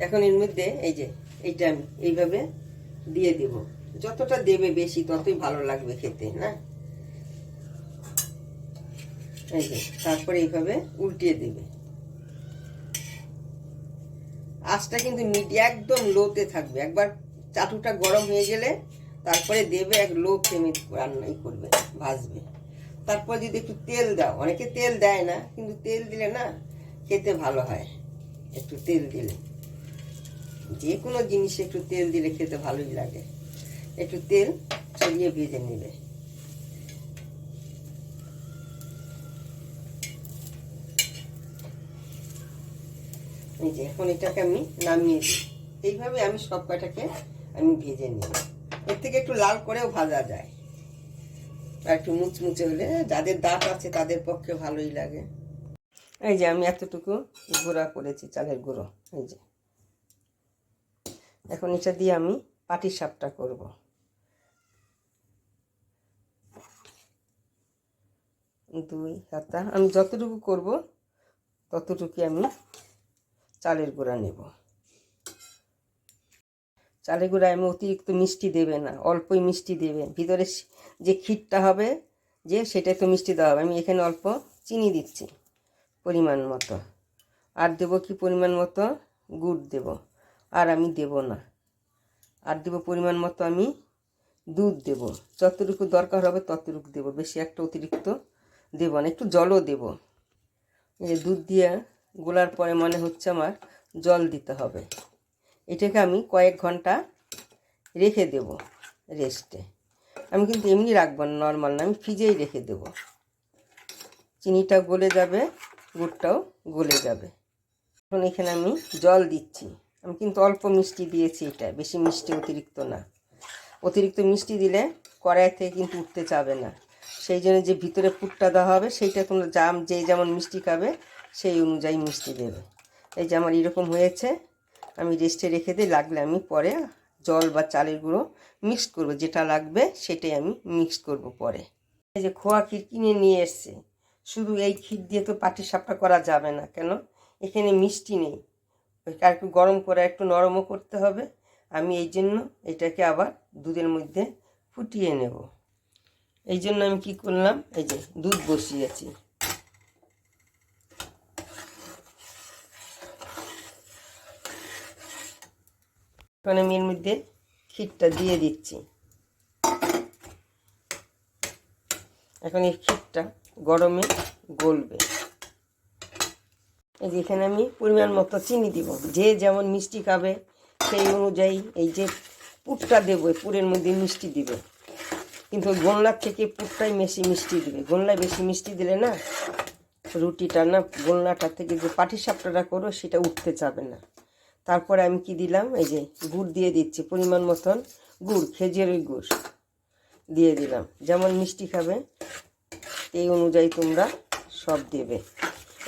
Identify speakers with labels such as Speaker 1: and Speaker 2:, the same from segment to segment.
Speaker 1: এখন এর মধ্যে এই যে এইটা আমি এইভাবে দিয়ে দেব। যতটা দেবে বেশি ততই ভালো লাগবে খেতে, না? এই যে তারপরে এইভাবে উল্টিয়ে দেবে। আঁচটা কিন্তু একদম লোতে থাকবে। একবার চাটুটা গরম হয়ে গেলে তারপরে দেবে, এক লো ফ্লেমে রান্নাই করবে, ভাজবে। তারপর যদি একটু তেল দাও, অনেকে তেল দেয় না, কিন্তু তেল দিলে না খেতে ভালো হয়। একটু তেল দিলে, যে কোনো জিনিসে একটু তেল দিলে খেতে ভালোই লাগে। একটু তেল ছড়িয়ে ভেজে নেবে। এই যে এখন এটাকে আমি নামিয়ে দিই। এইভাবে আমি সব কয়টাকে আমি ভেজে নিই। এর থেকে একটু লাল করেও ভাজা যায়, আর একটু মুচমুচে হলে যাদের দাঁত আছে তাদের পক্ষে ভালোই লাগে। এই যে আমি এতটুকু গুঁড়া করেছি, চালের গুঁড়ো। এই যে এখন এটা দিয়ে আমি পাটিসাপটা করব। দুই হাতা আমি যতটুকু করব ততটুকু আমি চালের গুঁড়া নেব। চালের গুঁড়া আমি অতিরিক্ত মিষ্টি দেবে না, অল্পই মিষ্টি দেবে। ভিতরে যে ক্ষীরটা হবে যে, সেটাই তো মিষ্টি দেওয়া হবে। আমি এখানে অল্প চিনি দিচ্ছি পরিমাণ মতো, আর দেবো কি পরিমাণ মতো গুড় দেব, আর আমি দেব না। আর দেবো পরিমাণ মতো আমি দুধ দেব। যতটুকু দরকার হবে ততটুকু দেব, বেশি একটা অতিরিক্ত দেব না। একটু জলও দেব। এই দুধ দিয়ে গোলার পরে মনে হচ্ছে আমার জল দিতে হবে। এটাকে আমি কয়েক ঘন্টা রেখে দেব রেস্টে। আমি কিন্তু এমনি রাখবো না, নর্মাল না, আমি ফ্রিজেই রেখে দেব। চিনিটাও গলে যাবে, গুড়টাও গলে যাবে। এখন এখানে আমি জল দিচ্ছি। আমি কিন্তু অল্প মিষ্টি দিয়েছি, এটা বেশি মিষ্টি অতিরিক্ত না। অতিরিক্ত মিষ্টি দিলে কড়াই থেকে কিন্তু উঠতে চাবে না। সেই জন্য যে ভিতরে পুরটা দেওয়া হবে সেইটা তোমরা যে যেমন মিষ্টি খাবে সেই অনুযায়ী মিষ্টি দেবে। এই যে আমার এরকম হয়েছে, আমি রেস্টে রেখে দিই। লাগলে আমি পরে জল বা চালের গুঁড়ো মিক্স করব, যেটা লাগবে সেটাই আমি মিক্স করব পরে। এই যে খোয়া ক্ষীর কিনে নিয়ে এসছে। শুধু এই ক্ষীর দিয়ে তো পাটিসাপটা করা যাবে না, কেন? এখানে মিষ্টি নেই। আর একটু গরম করে একটু নরমও করতে হবে। আমি এই জন্য এটাকে আবার দুধের মধ্যে ফুটিয়ে নেব। এই জন্য আমি কি করলাম, এই যে দুধ বসিয়েছি। এখন আমি এর মধ্যে ক্ষীরটা দিয়ে দিচ্ছি। এখন এই ক্ষীরটা গরমে গলবে। এই যে এখানে আমি পরিমাণ মতো চিনি দিব, যে যেমন মিষ্টি খাবে সেই অনুযায়ী। এই যে পুরটা দেবো, পুরের মধ্যে মিষ্টি দিবে, কিন্তু গোল্লার থেকে পুরটাই বেশি মিষ্টি দিবে। গোল্লায় বেশি মিষ্টি দিলে না রুটিটা না, গোল্লাটার থেকে যে পাটিসাপটাটা করো সেটা উঠতে চাবে না। তারপরে আমি কি দিলাম, এই যে গুড় দিয়ে দিচ্ছি পরিমাণ মতন। গুড়, খেজুরের গুড় দিয়ে দিলাম। যেমন মিষ্টি খাবে এই অনুযায়ী তোমরা সব দেবে।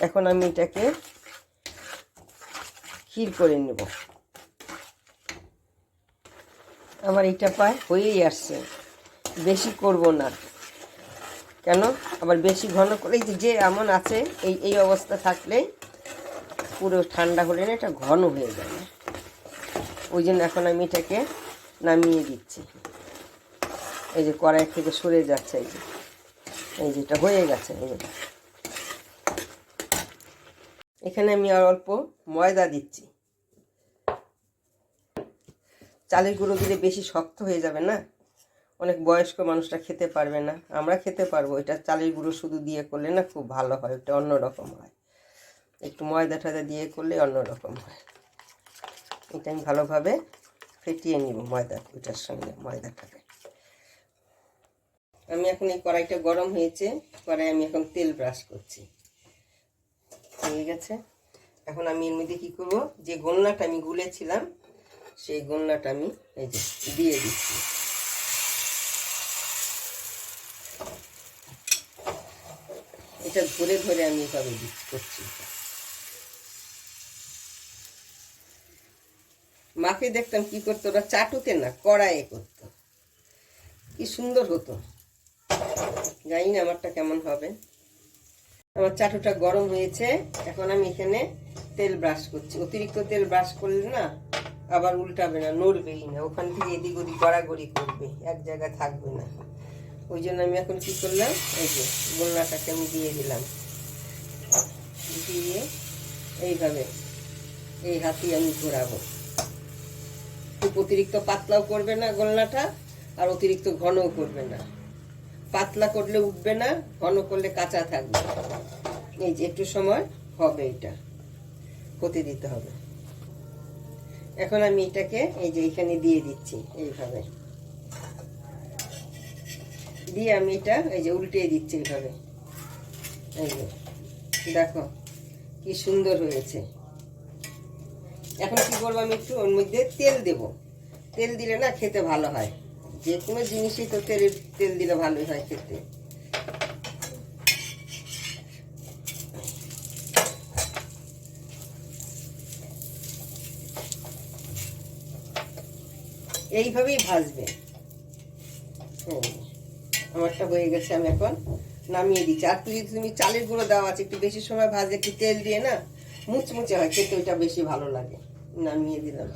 Speaker 1: এখন আমি এটাকে ক্ষীর করে নেব। আমার এটা প্রায় হয়েই আসছে, বেশি করব না। কেন আবার বেশি ঘন করে, যে এমন আছে এই অবস্থা থাকলেই পুরো ঠান্ডা হলে না এটা ঘন হয়ে যাবে। ওই জন্য এখন আমি এটাকে নামিয়ে দিচ্ছি। এই যে কড়াই থেকে সরে যাচ্ছে, এই যে এটা হয়ে গেছে। এখানে আমি আর অল্প ময়দা দিচ্ছি। চালের গুঁড়ো দিলে বেশি শক্ত হয়ে যাবে না, অনেক বয়স্ক মানুষরা খেতে পারবে না। আমরা খেতে পারবো। এটা চালের গুঁড়ো শুধু দিয়ে করলে না খুব ভালো হয়, এটা অন্যরকম হয়। একটু ময়দা টয়দা দিয়ে করলে অন্যরকম হয়। এটা আমি ভালোভাবে ফেটিয়ে নিব ময়দা, ওইটার সঙ্গে ময়দাটাকে। আমি এখন এই কড়াইটা গরম হয়েছে, কড়াই আমি এখন তেল ব্রাশ করছি। হয়ে গেছে। এখন আমি এর মধ্যে কী করবো, যে গোল্লাটা আমি গুলেছিলাম সেই গোল্লাটা আমি এই যে দিয়ে দিচ্ছি। এটা ধরে ধরে আমি এভাবে করছি। মাকে দেখতাম কি করতো, ওরা চাটুতে না কড়াইয়ে করতো, কি সুন্দর হতো। জানি না আমারটা কেমন হবে। আমার চাটুটা গরম হয়েছে, এখন আমি এখানে তেল ব্রাশ করছি। অতিরিক্ত তেল ব্রাশ করলে না আবার উল্টাবে না, নড়বেই না, ওখান থেকে এদিক ওদিক গড়াগড়ি করবে, এক জায়গায় থাকবে না। ওই জন্য আমি এখন কি করলাম, এই যে গোলনাটাকে আমি দিয়ে দিলাম, দিয়ে এইভাবে এই হাতেই আমি ঘোরাবো। খুব অতিরিক্ত পাতলাও করবে না গোলনাটা, আর অতিরিক্ত ঘনও করবে না। পাতলা করলে উঠবে না, ঘন করলে কাঁচা থাকবে। এই যে একটু সময় হবে, এটা হতে দিতে হবে। এখন আমি এটাকে এই যে এখানে দিয়ে দিচ্ছি, এইভাবে দিয়ে আমি এটা এই যে উল্টিয়ে দিচ্ছি এইভাবে। এই যে দেখো কি সুন্দর হয়েছে। এখন কি করবো, আমি একটু ওর মধ্যে তেল দেব। তেল দিলে না খেতে ভালো হয়, যে কোনো জিনিসই তো তেল দিলে ভালোই হয় খেতে। এইভাবেই ভাজবে। আমারটা হয়ে গেছে, আমি এখন নামিয়ে দিচ্ছি। আর যদি তুমি চালের গুঁড়ো দেওয়া আছে, একটু বেশি সময় ভাজে, একটু তেল দিয়ে না মুচমুচে হয় খেতে, ওইটা বেশি ভালো লাগে। নামিয়ে দিলাম।